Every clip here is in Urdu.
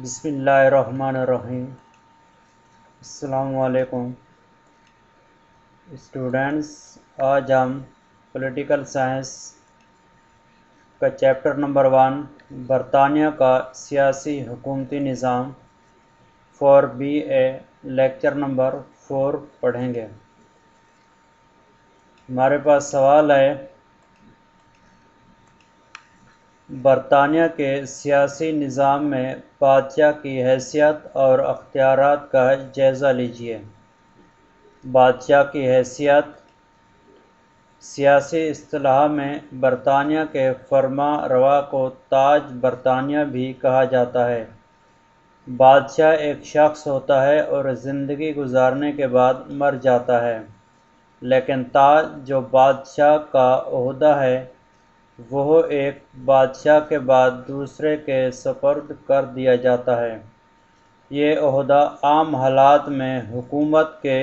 بسم اللہ الرحمن الرحیم۔ السلام علیکم اسٹوڈینٹس، آج ہم پولیٹیکل سائنس کا چیپٹر نمبر 1 برطانیہ کا سیاسی حکومتی نظام for B A lecture number 4 پڑھیں گے۔ ہمارے پاس سوال ہے، برطانیہ کے سیاسی نظام میں بادشاہ کی حیثیت اور اختیارات کا جائزہ لیجیے۔ بادشاہ کی حیثیت سیاسی اصطلاح میں برطانیہ کے فرما روا کو تاج برطانیہ بھی کہا جاتا ہے۔ بادشاہ ایک شخص ہوتا ہے اور زندگی گزارنے کے بعد مر جاتا ہے، لیکن تاج جو بادشاہ کا عہدہ ہے وہ ایک بادشاہ کے بعد دوسرے کے سپرد کر دیا جاتا ہے۔ یہ عہدہ عام حالات میں حکومت کے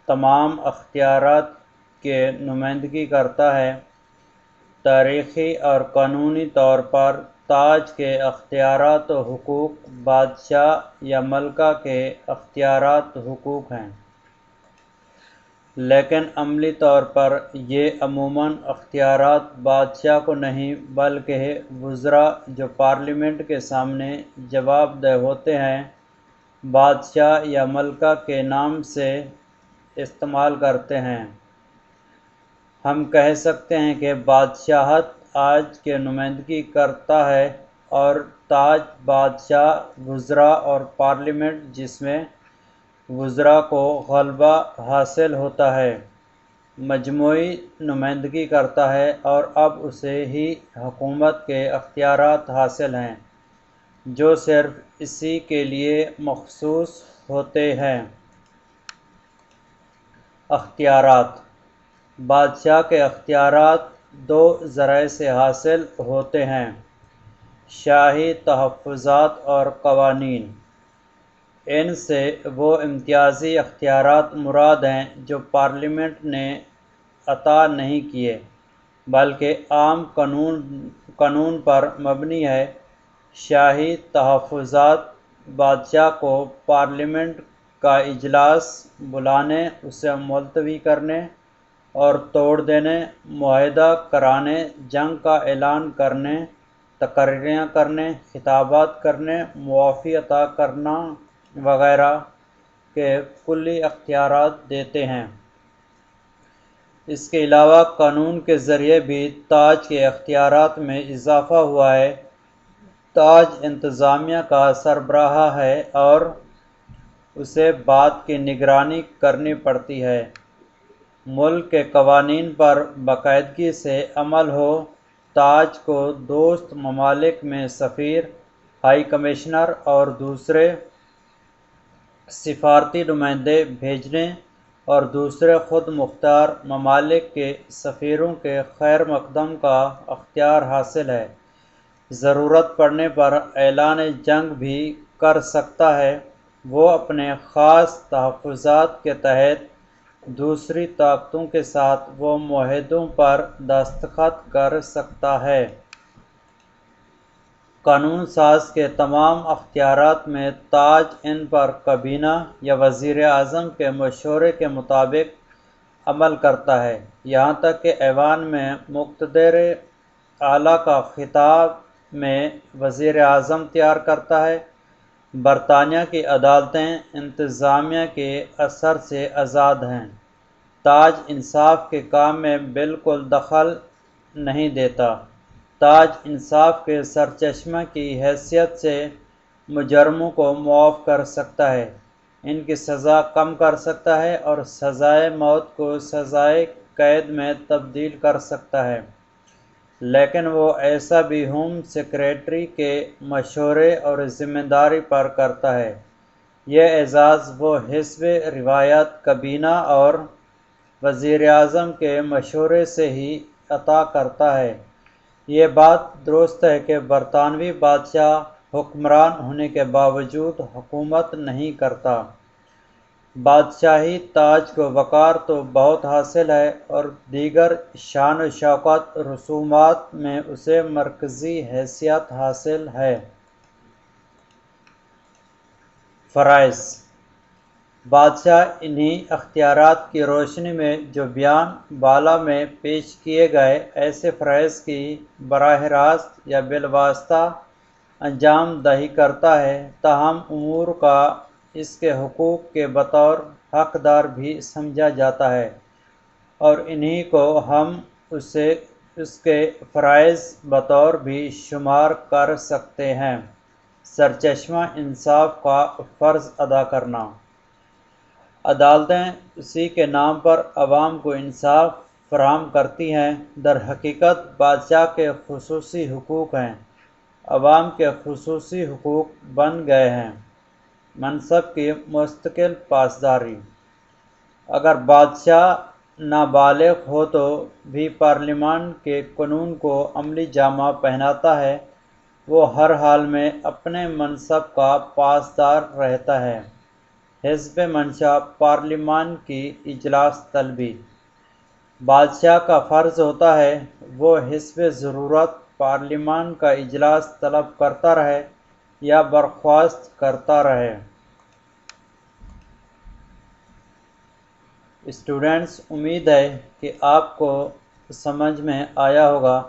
تمام اختیارات کی نمائندگی کرتا ہے۔ تاریخی اور قانونی طور پر تاج کے اختیارات و حقوق بادشاہ یا ملکہ کے اختیارات و حقوق ہیں، لیکن عملی طور پر یہ عموماً اختیارات بادشاہ کو نہیں بلکہ وزراء جو پارلیمنٹ کے سامنے جواب دہ ہوتے ہیں، بادشاہ یا ملکہ کے نام سے استعمال کرتے ہیں۔ ہم کہہ سکتے ہیں کہ بادشاہت آج کی نمائندگی کرتا ہے اور تاج بادشاہ، وزراء اور پارلیمنٹ جس میں وزراء کو غلبہ حاصل ہوتا ہے، مجموعی نمائندگی کرتا ہے اور اب اسے ہی حکومت کے اختیارات حاصل ہیں جو صرف اسی کے لیے مخصوص ہوتے ہیں۔ اختیارات: بادشاہ کے اختیارات دو ذرائع سے حاصل ہوتے ہیں: شاہی تحفظات اور قوانین۔ ان سے وہ امتیازی اختیارات مراد ہیں جو پارلیمنٹ نے عطا نہیں کیے بلکہ عام قانون پر مبنی ہے۔ شاہی تحفظات بادشاہ کو پارلیمنٹ کا اجلاس بلانے، اسے ملتوی کرنے اور توڑ دینے، معاہدہ کرانے، جنگ کا اعلان کرنے، تقرریاں کرنے، خطابات کرنے، معافی عطا کرنا وغیرہ کے کلی اختیارات دیتے ہیں۔ اس کے علاوہ قانون کے ذریعے بھی تاج کے اختیارات میں اضافہ ہوا ہے۔ تاج انتظامیہ کا سربراہ ہے اور اسے بات کی نگرانی کرنی پڑتی ہے۔ ملک کے قوانین پر باقاعدگی سے عمل ہو۔ تاج کو دوست ممالک میں سفیر، ہائی کمشنر اور دوسرے سفارتی نمائندے بھیجنے اور دوسرے خود مختار ممالک کے سفیروں کے خیر مقدم کا اختیار حاصل ہے۔ ضرورت پڑنے پر اعلان جنگ بھی کر سکتا ہے۔ وہ اپنے خاص تحفظات کے تحت دوسری طاقتوں کے ساتھ وہ معاہدوں پر دستخط کر سکتا ہے۔ قانون ساز کے تمام اختیارات میں تاج ان پر کابینہ یا وزیر اعظم کے مشورے کے مطابق عمل کرتا ہے، یہاں تک کہ ایوان میں مقتدر اعلیٰ کا خطاب میں وزیر اعظم تیار کرتا ہے۔ برطانیہ کی عدالتیں انتظامیہ کے اثر سے آزاد ہیں۔ تاج انصاف کے کام میں بالکل دخل نہیں دیتا۔ تاج انصاف کے سرچشمہ کی حیثیت سے مجرموں کو معاف کر سکتا ہے، ان کی سزا کم کر سکتا ہے اور سزائے موت کو سزائے قید میں تبدیل کر سکتا ہے، لیکن وہ ایسا بھی ہوم سیکریٹری کے مشورے اور ذمہ داری پر کرتا ہے۔ یہ اعزاز وہ حسب روایت کابینہ اور وزیر اعظم کے مشورے سے ہی عطا کرتا ہے۔ یہ بات درست ہے کہ برطانوی بادشاہ حکمران ہونے کے باوجود حکومت نہیں کرتا۔ بادشاہی تاج کو وقار تو بہت حاصل ہے اور دیگر شان و شوکت رسومات میں اسے مرکزی حیثیت حاصل ہے۔ فرائض۔ بادشاہ انہی اختیارات کی روشنی میں جو بیان بالا میں پیش کیے گئے ایسے فرائض کی براہ راست یا بالواسطہ انجام دہی کرتا ہے، تاہم امور کا اس کے حقوق کے بطور حقدار بھی سمجھا جاتا ہے، اور انہی کو ہم اس کے فرائض بطور بھی شمار کر سکتے ہیں۔ سرچشمہ انصاف کا فرض ادا کرنا۔ عدالتیں اسی کے نام پر عوام کو انصاف فراہم کرتی ہیں، در حقیقت بادشاہ کے خصوصی حقوق ہیں، عوام کے خصوصی حقوق بن گئے ہیں۔ منصب کی مستقل پاسداری۔ اگر بادشاہ نابالغ ہو تو بھی پارلیمان کے قانون کو عملی جامہ پہناتا ہے، وہ ہر حال میں اپنے منصب کا پاسدار رہتا ہے۔ حسب منشاء پارلیمان کی اجلاس طلبی۔ بادشاہ کا فرض ہوتا ہے وہ حسب ضرورت پارلیمان کا اجلاس طلب کرتا رہے یا برخاست کرتا رہے۔ اسٹوڈنٹس، امید ہے کہ آپ کو سمجھ میں آیا ہوگا